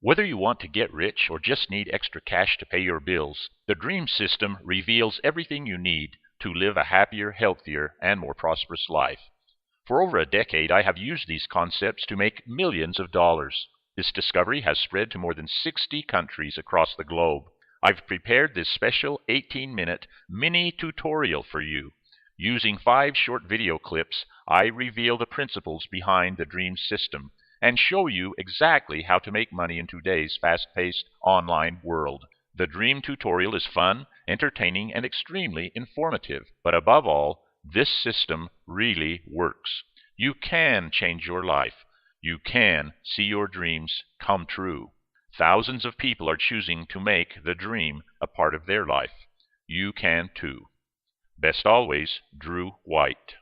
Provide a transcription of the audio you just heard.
Whether you want to get rich or just need extra cash to pay your bills, the Dream System reveals everything you need to live a happier, healthier, and more prosperous life. For over a decade, I have used these concepts to make millions of dollars. This discovery has spread to more than 60 countries across the globe. I've prepared this special 18-minute mini tutorial for you. Using 5 short video clips, I reveal the principles behind the Dream System and show you exactly how to make money in today's fast-paced online world. The Dream tutorial is fun, entertaining, and extremely informative. But above all, this system really works. You can change your life. You can see your dreams come true. Thousands of people are choosing to make the dream a part of their life. You can too. Best always, Drew White.